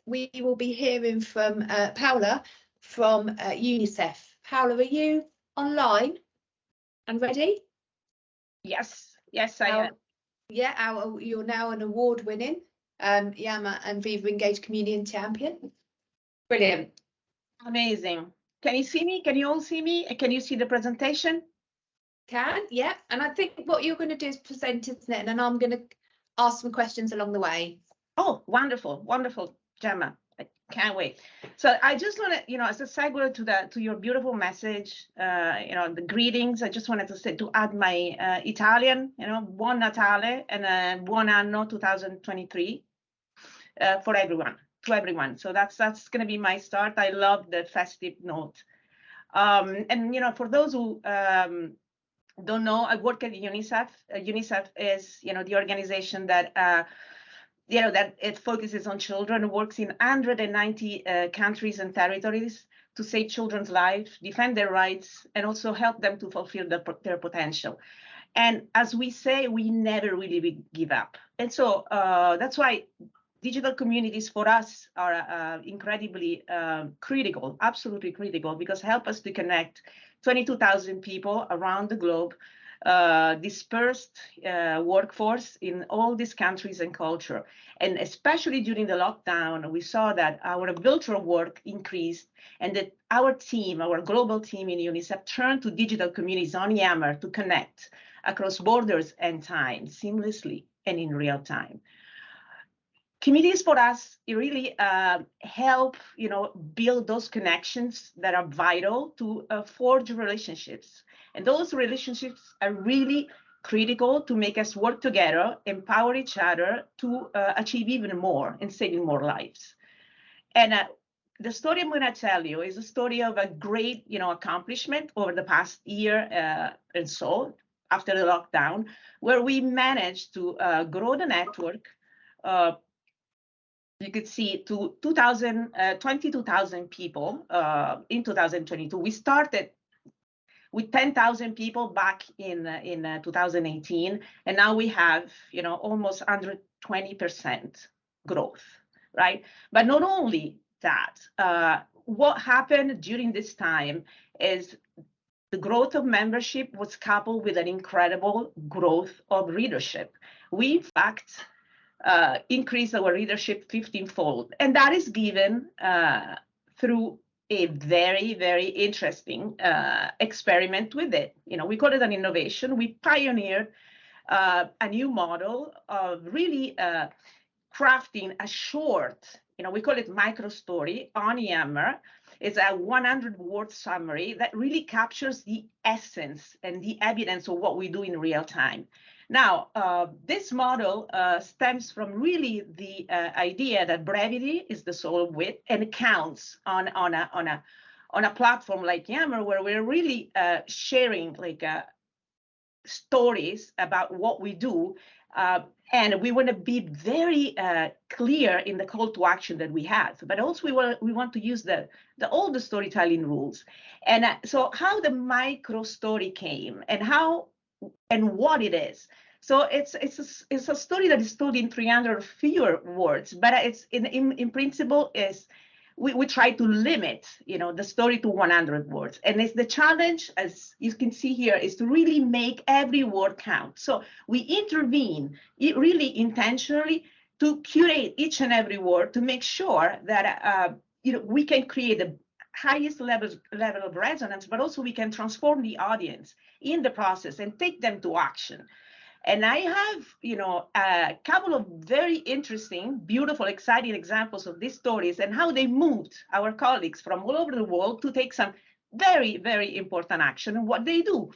we will be hearing from Paola from UNICEF. Paola, are you online and ready? Yes, I am. Yeah, you're now an award-winning Yammer and Viva Engaged Community Champion. Brilliant. Amazing. Can you see me? Can you all see me? Can you see the presentation? Can, yeah. And I think what you're going to do is present, isn't it? And then I'm going to ask some questions along the way. Oh, wonderful, wonderful, Gemma. I can't wait. So I just want to, as a segue to your beautiful message, the greetings. I just wanted to add my Italian, buon Natale and buon anno 2023 for everyone, to everyone. So that's going to be my start. I love the festive note. And for those who don't know, I work at UNICEF. UNICEF is, the organization that that it focuses on children, works in 190 countries and territories to save children's lives, defend their rights, and also help them to fulfill their potential. And as we say, we never really give up. And so that's why digital communities for us are incredibly critical, absolutely critical, because help us to connect 22,000 people around the globe, dispersed workforce in all these countries and culture. And especially during the lockdown, we saw that our virtual work increased and that our team, our global team in UNICEF, turned to digital communities on Yammer to connect across borders and time seamlessly and in real time. Communities for us, it really help, build those connections that are vital to forge relationships. And those relationships are really critical to make us work together, empower each other to achieve even more and saving more lives. And the story I'm going to tell you is a story of a great, accomplishment over the past year and so after the lockdown, where we managed to grow the network. You could see to 22,000 people in 2022. We started with 10,000 people back in 2018, and now we have almost 120% growth, right? But not only that, what happened during this time is the growth of membership was coupled with an incredible growth of readership. We, in fact, increase our readership 15-fold. And that is given through a very, very interesting experiment with it. We call it an innovation. We pioneered a new model of really crafting a short, we call it micro story on Yammer. It's a 100-word summary that really captures the essence and the evidence of what we do in real time. Now, this model stems from really the idea that brevity is the soul of wit, and it counts on a platform like Yammer, where we're really sharing stories about what we do, and we want to be very clear in the call to action that we have. But also we want to use the old storytelling rules. And so how the micro story came and what it is. So it's a story that is told in 300 fewer words, but it's in principle is we try to limit the story to 100 words. And it's the challenge, as you can see here, is to really make every word count. So we intervene really intentionally to curate each and every word to make sure that we can create the highest level of resonance, but also we can transform the audience in the process and take them to action. And I have, a couple of very interesting, beautiful, exciting examples of these stories and how they moved our colleagues from all over the world to take some very, very important action in what they do.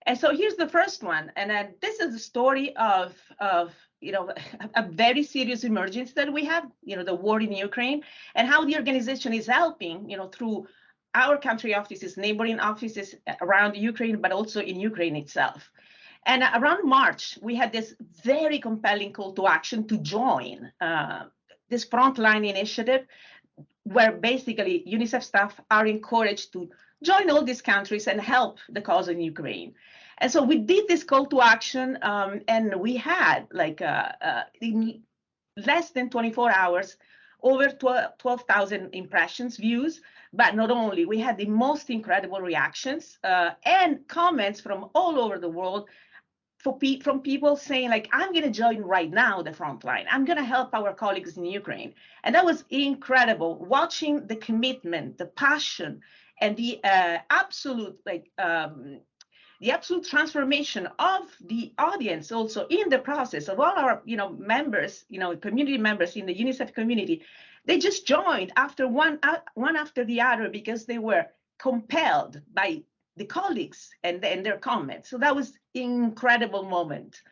And so here's the first one. And this is the story of a very serious emergency that we have, the war in Ukraine, and how the organization is helping, through our country offices, neighboring offices around Ukraine, but also in Ukraine itself. And around March, we had this very compelling call to action to join this frontline initiative, where basically UNICEF staff are encouraged to join all these countries and help the cause in Ukraine. And so we did this call to action, and we had less than 24 hours, over 12,000 impressions, views. But not only, we had the most incredible reactions and comments from all over the world from people saying, like, I'm going to join right now the front line. I'm going to help our colleagues in Ukraine. And that was incredible, watching the commitment, the passion, and the absolute transformation of the audience also in the process of all our members, community members in the UNICEF community. They just joined after one after the other because they were compelled by the colleagues and their comments. So that was incredible moment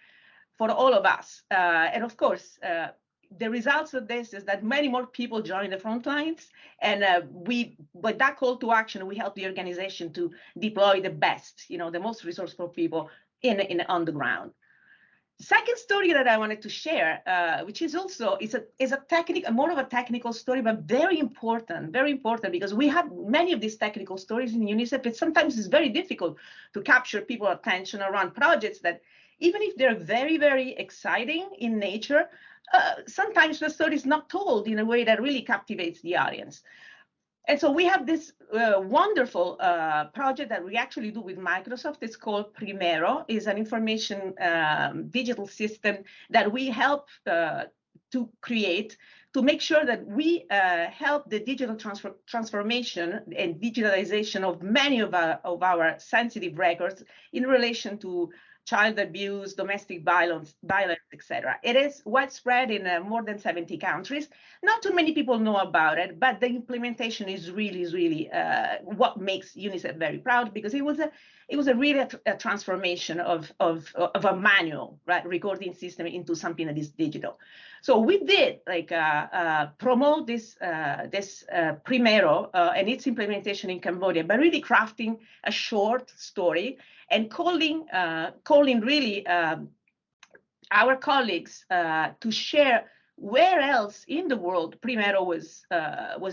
for all of us. And of course, the results of this is that many more people join the front lines. And with that call to action, we help the organization to deploy the best, the most resourceful people on the ground. Second story that I wanted to share, which is also is a more of a technical story, but very important because we have many of these technical stories in UNICEF. It sometimes is very difficult to capture people's attention around projects that, even if they're very, very exciting in nature, sometimes the story is not told in a way that really captivates the audience. And so we have this wonderful project that we actually do with Microsoft. It's called Primero. It's an information digital system that we help to create to make sure that we help the digital transformation and digitalization of many of our sensitive records in relation to child abuse, domestic violence, etc. It is widespread in more than 70 countries. Not too many people know about it, but the implementation is really what makes UNICEF very proud, because it was a really a transformation of a manual, right, recording system into something that is digital. So we did promote this Primero and its implementation in Cambodia by really crafting a short story and calling really our colleagues to share where else in the world Primero was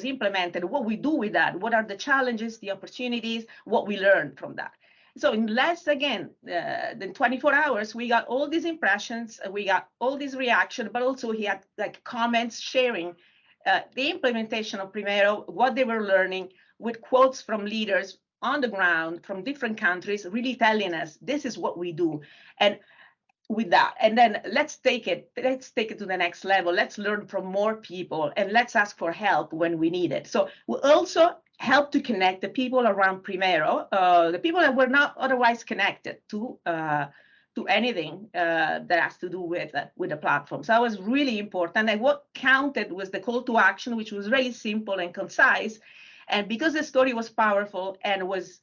implemented, what we do with that, what are the challenges, the opportunities, what we learned from that. So in less, again, than 24 hours, we got all these impressions, we got all these reactions, but also he had comments sharing the implementation of Primero, what they were learning, with quotes from leaders on the ground from different countries, really telling us this is what we do. And with that, and then let's take it to the next level. Let's learn from more people, and let's ask for help when we need it. So we also help to connect the people around Primero, the people that were not otherwise connected to anything that has to do with the platform. So that was really important. And what counted was the call to action, which was really simple and concise. And because the story was powerful and was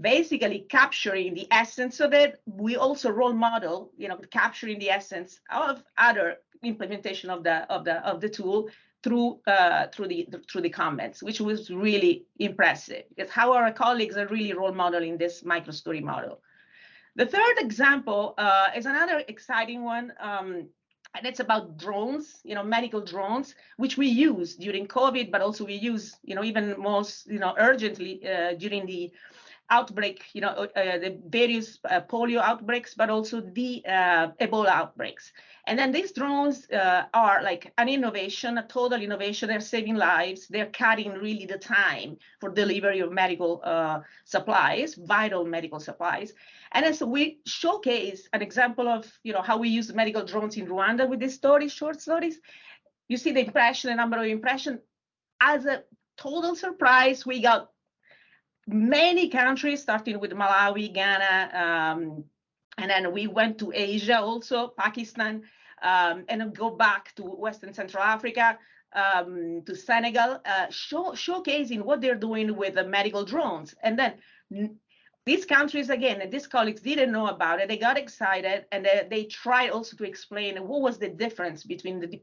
basically capturing the essence of it, we also role model, capturing the essence of other implementation of the tool through the comments, which was really impressive. It's how our colleagues are really role modeling this microstory model. The third example is another exciting one. And it's about drones, medical drones, which we use during COVID, but also we use, even most, urgently during the outbreak, the various polio outbreaks, but also the Ebola outbreaks. And then these drones are like an innovation, a total innovation. They're saving lives. They're cutting really the time for delivery of medical supplies, vital medical supplies. And as we showcase an example of, how we use medical drones in Rwanda with these stories, short stories, you see the impression, the number of impressions. As a total surprise, we got many countries, starting with Malawi, Ghana, and then we went to Asia also, Pakistan, and then go back to Western Central Africa, to Senegal, showcasing what they're doing with the medical drones. And then these countries, again, and these colleagues didn't know about it. They got excited, and they tried also to explain what was the difference between the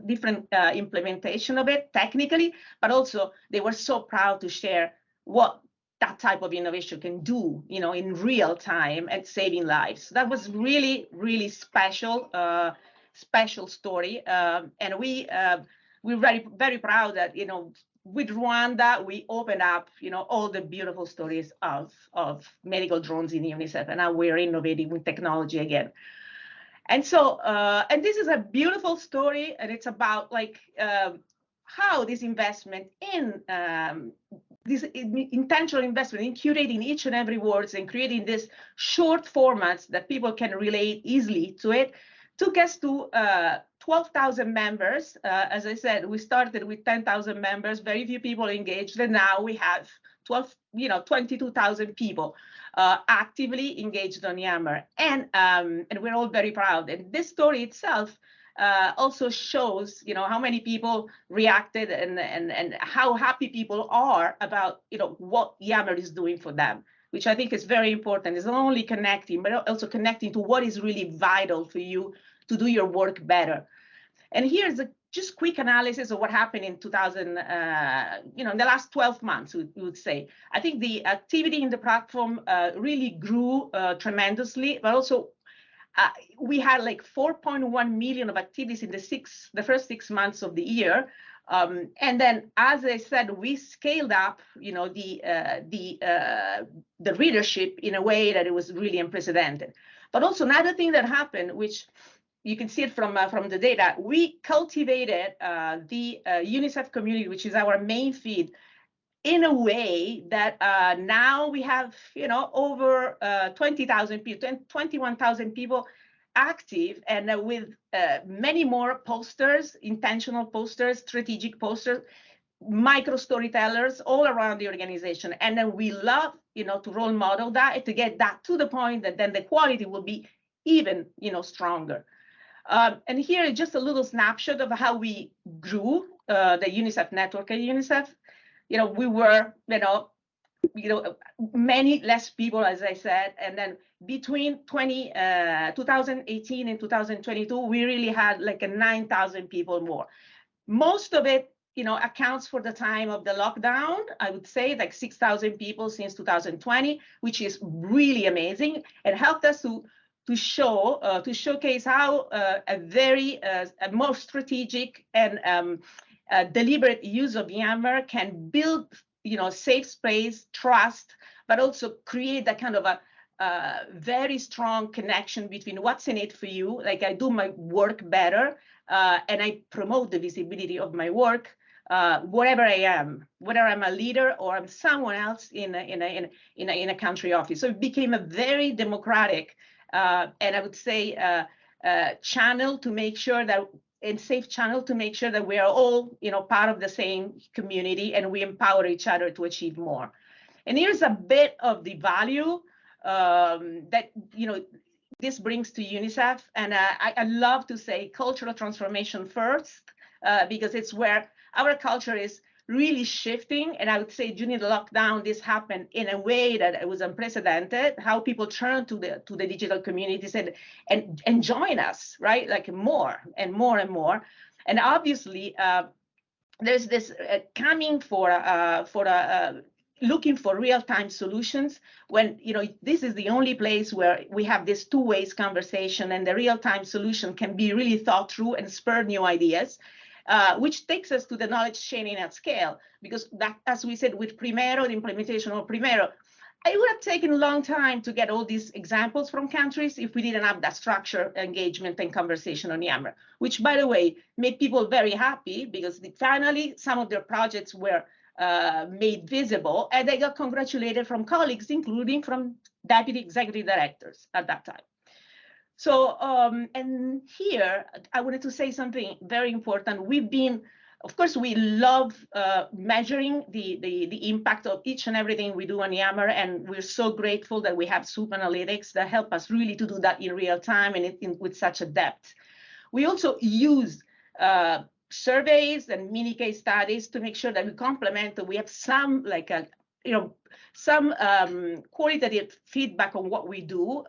different implementation of it technically, but also they were so proud to share what that type of innovation can do, in real time and saving lives. That was really, really special story. And we're very, very proud that, with Rwanda, we opened up, all the beautiful stories of medical drones in UNICEF, and now we're innovating with technology again. And so, and this is a beautiful story, and it's about like how this investment in this intentional investment in curating each and every words and creating these short formats that people can relate easily to it took us to 12,000 members. As I said, we started with 10,000 members, very few people engaged, and now we have 22,000 people actively engaged on Yammer, and we're all very proud. And this story itself also shows, how many people reacted and how happy people are about, what Yammer is doing for them, which I think is very important. It's not only connecting, but also connecting to what is really vital for you to do your work better. And here's a just quick analysis of what happened in 2000, in the last 12 months, we would say. I think the activity in the platform really grew tremendously, but also we had like 4.1 million of activities in the first 6 months of the year. And then, as I said, we scaled up, the readership in a way that it was really unprecedented. But also another thing that happened, which you can see it from the data, we cultivated the UNICEF community, which is our main feed, in a way that now we have, over 20,000 people, 21,000 people active, and with many more posters, intentional posters, strategic posters, micro storytellers all around the organization. And then we love, to role model that, to get that to the point that then the quality will be even, stronger. And here is just a little snapshot of how we grew the UNICEF network at UNICEF. We were, many less people, as I said, and then between 2018 and 2022, we really had like a 9,000 people more. Most of it, accounts for the time of the lockdown. I would say like 6,000 people since 2020, which is really amazing, and helped us to showcase how a very more strategic and deliberate use of Yammer can build, safe space, trust, but also create that kind of a very strong connection between what's in it for you. Like, I do my work better, and I promote the visibility of my work wherever I am, whether I'm a leader or I'm someone else in a country office. So it became a very democratic and I would say channel to make sure that, and safe channel to make sure that we are all, part of the same community, and we empower each other to achieve more. And here's a bit of the value that, this brings to UNICEF. And I love to say cultural transformation first, because it's where our culture is really shifting. And I would say during the lockdown, this happened in a way that it was unprecedented, how people turn to the digital communities and join us, right? Like more and more and more. And obviously, there's this coming for looking for real-time solutions when, this is the only place where we have this two-way conversation, and the real-time solution can be really thought through and spur new ideas. Which takes us to the knowledge sharing at scale, because that, as we said, with Primero, the implementation of Primero, it would have taken a long time to get all these examples from countries if we didn't have that structure, engagement, and conversation on Yammer, which, by the way, made people very happy because finally some of their projects were made visible, and they got congratulated from colleagues, including from deputy executive directors at that time. So, and here I wanted to say something very important. We've been, of course, we love measuring the impact of each and everything we do on Yammer, and we're so grateful that we have Soup Analytics that help us really to do that in real time and with such a depth. We also use surveys and mini case studies to make sure that we complement, that we have some like a, some qualitative feedback on what we do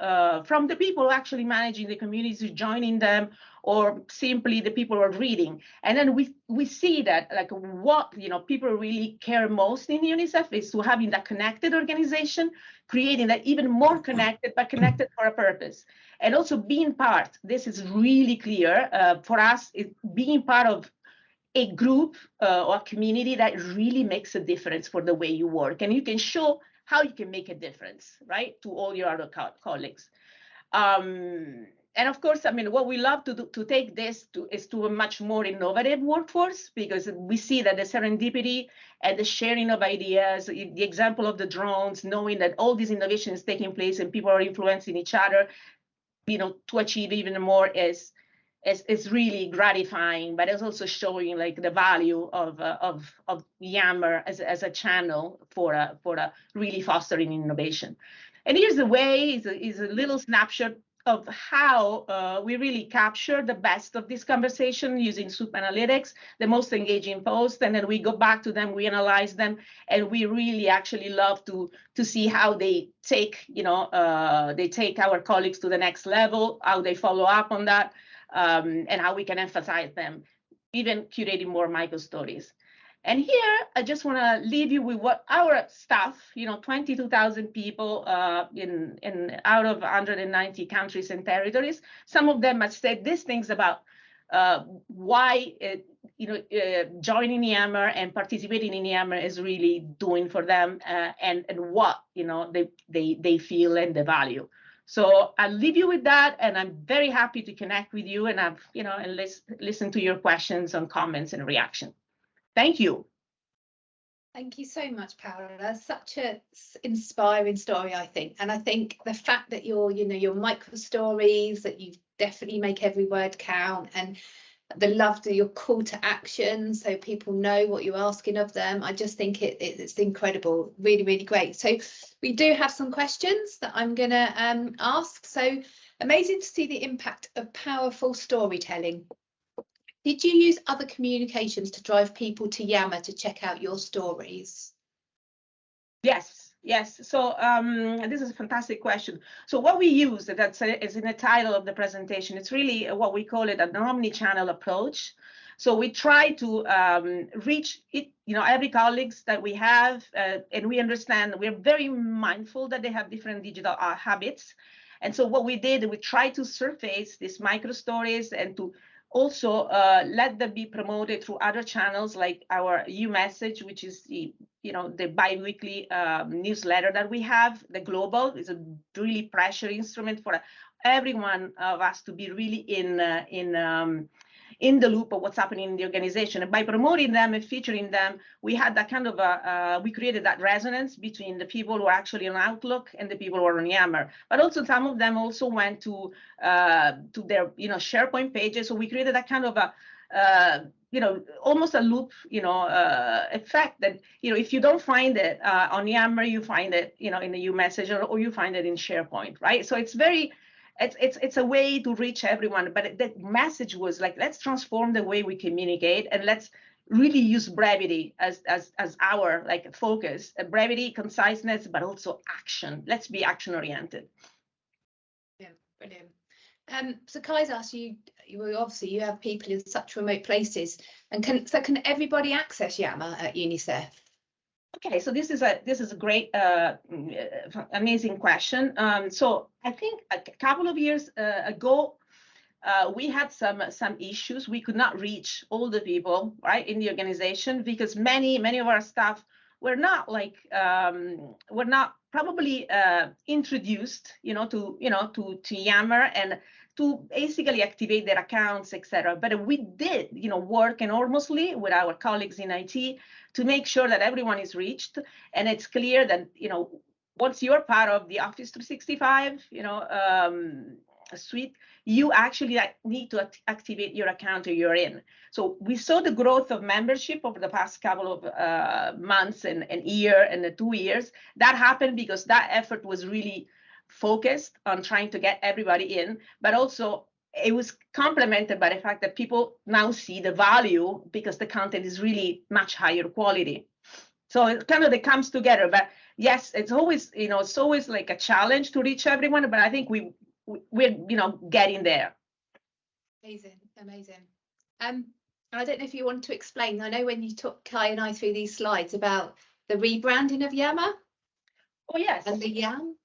from the people actually managing the communities, joining them, or simply the people who are reading. And then we see that like what people really care most in UNICEF is to having that connected organization, creating that even more connected, but connected for a purpose. And also being part, this is really clear for us, being part of a group or a community that really makes a difference for the way you work. And you can show how you can make a difference, right, to all your other colleagues. And of course, I mean, what we love to do to take this to is to a much more innovative workforce, because we see that the serendipity and the sharing of ideas, the example of the drones, knowing that all this innovation is taking place and people are influencing each other, you know, to achieve even more is really gratifying, but it's also showing like the value of Yammer as a channel for really fostering innovation. And here's the way, is a little snapshot of how we really capture the best of this conversation using Soup Analytics, the most engaging posts, and then we go back to them, we analyze them, and we really actually love to see how they take, you know, they take our colleagues to the next level, how they follow up on that, and how we can emphasize them, even curating more micro stories. And here, I just want to leave you with what our staff, you know, 22,000 people in out of 190 countries and territories. Some of them have said these things about why joining Yammer and participating in Yammer is really doing for them, and what, you know, they feel and the value. So I'll leave you with that, and I'm very happy to connect with you and have, you know, and listen to your questions and comments and reaction. Thank you. Thank you so much, Paola. Such an inspiring story, I think. And I think the fact that your micro stories, that you definitely make every word count, and the love to your call to action so people know what you're asking of them. I just think it's incredible. Really, really great. So we do have some questions that I'm going to ask. So amazing to see the impact of powerful storytelling. Did you use other communications to drive people to Yammer to check out your stories? Yes. So this is a fantastic question. So what we use, is in the title of the presentation, it's really what we call it an omni-channel approach. So we try to reach it, you know, every colleagues that we have, and we understand we're very mindful that they have different digital habits. And so what we did, we tried to surface these micro stories and to also let them be promoted through other channels like our U-Message, which is the bi-weekly newsletter that we have. The global is a really pressure instrument for every one of us to be really in the loop of what's happening in the organization. And by promoting them and featuring them, we had that kind of we created that resonance between the people who are actually on Outlook and the people who are on Yammer. But also some of them also went to their SharePoint pages. So we created that kind of a almost a loop, effect that, if you don't find it on Yammer, you find it, in the U-Message, or you find it in SharePoint, right? So it's a way to reach everyone. But the message was like, let's transform the way we communicate, and let's really use brevity as our focus, brevity, conciseness, but also action. Let's be action oriented. Yeah, brilliant. So Kai's asked you obviously you have people in such remote places, and can everybody access Yammer at UNICEF? Okay, so this is a great, amazing question. So I think a couple of years ago, we had some issues. We could not reach all the people, right, in the organization, because many of our staff were not probably introduced, to Yammer and to basically activate their accounts, etc. But we did, work enormously with our colleagues in IT to make sure that everyone is reached. And it's clear that, once you're part of the Office 365, suite, you actually need to activate your account or you're in. So we saw the growth of membership over the past couple of months and year and 2 years. That happened because that effort was really focused on trying to get everybody in, but also it was complemented by the fact that people now see the value because the content is really much higher quality. So it comes together. But yes, it's always like a challenge to reach everyone, but I think we're getting there. Amazing. I don't know if you want to explain. I know when you took Kai and I through these slides about the rebranding of Yammer. Oh yes. And the Yam.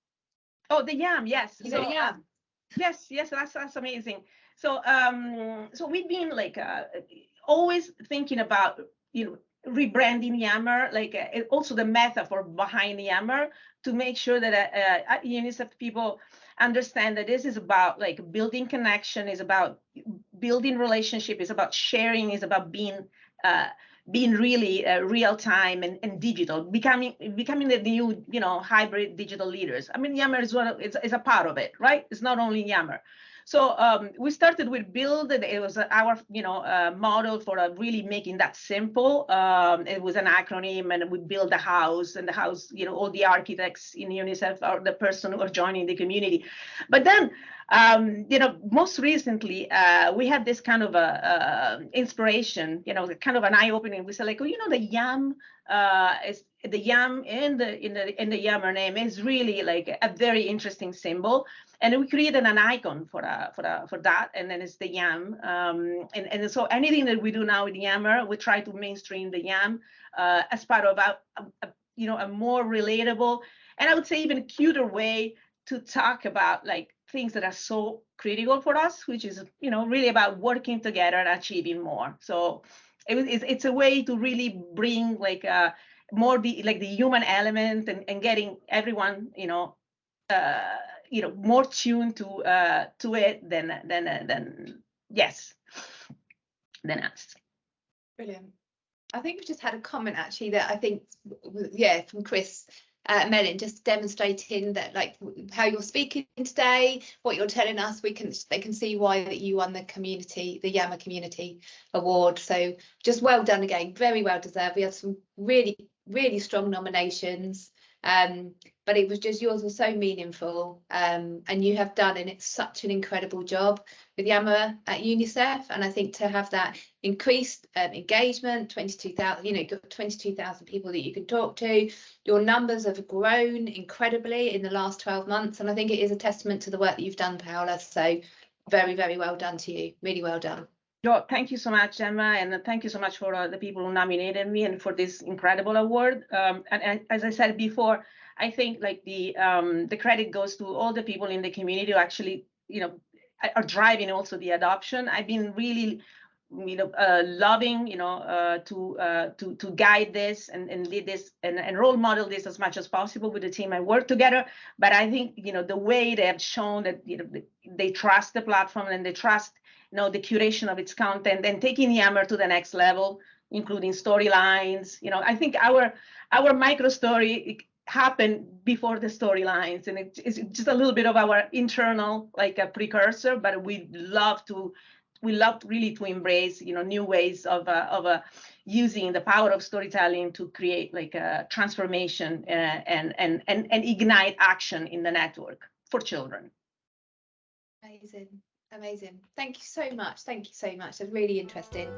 Oh, the Yam, yes. So, Yam. Yes, that's amazing. So so we've been always thinking about rebranding Yammer, also the metaphor behind Yammer, to make sure that UNICEF people understand that this is about like building connection, is about building relationship, is about sharing, is about being really real time and digital, becoming the new, you know, hybrid digital leaders. I mean, Yammer is is a part of it, right? It's not only Yammer. So we started with build. It was our, you know, model for really making that simple. It was an acronym, and we built a house, and the house, you know, all the architects in UNICEF are the person who are joining the community. But then, you know, most recently, we had this kind of a inspiration, you know, kind of an eye opening. We said like, oh, you know, the yam is the yam in the Yammer name is really like a very interesting symbol. And we created an icon for that, and then it's the yam. And so anything that we do now with Yammer, we try to mainstream the yam as part of you know, a more relatable, and I would say even cuter way to talk about like things that are so critical for us, which is, you know, really about working together and achieving more. So it's a way to really bring like more the human element, and getting everyone, you know, more tuned to it than us. Brilliant. I think we just had a comment actually that I think, yeah, from Chris Mellon, just demonstrating that like how you're speaking today, what you're telling us, they can see why that you won the Yammer Community Award. So just well done again, very well deserved. We had some really, really strong nominations. But it was just, yours was so meaningful, and you have done, and it's such an incredible job with Yammer at UNICEF. And I think to have that increased engagement, 22,000, you know, got 22,000 people that you can talk to. Your numbers have grown incredibly in the last 12 months, and I think it is a testament to the work that you've done, Paola. So very, very well done to you. Really well done. Oh, thank you so much, Emma, and thank you so much for the people who nominated me and for this incredible award. And as I said before, I think like the credit goes to all the people in the community who actually, you know, are driving also the adoption. I've been really, you know, loving, you know, to guide this and lead this and role model this as much as possible with the team I work together. But I think, you know, the way they have shown that, you know, they trust the platform, and they trust, you know, the curation of its content, and taking Yammer to the next level, including storylines. You know, I think our micro story happened before the storylines, and it's just a little bit of our internal like a precursor. But we love really to embrace, you know, new ways of using the power of storytelling to create like a transformation and ignite action in the network for children. Amazing. Amazing. Thank you so much. Thank you so much. It's really interesting.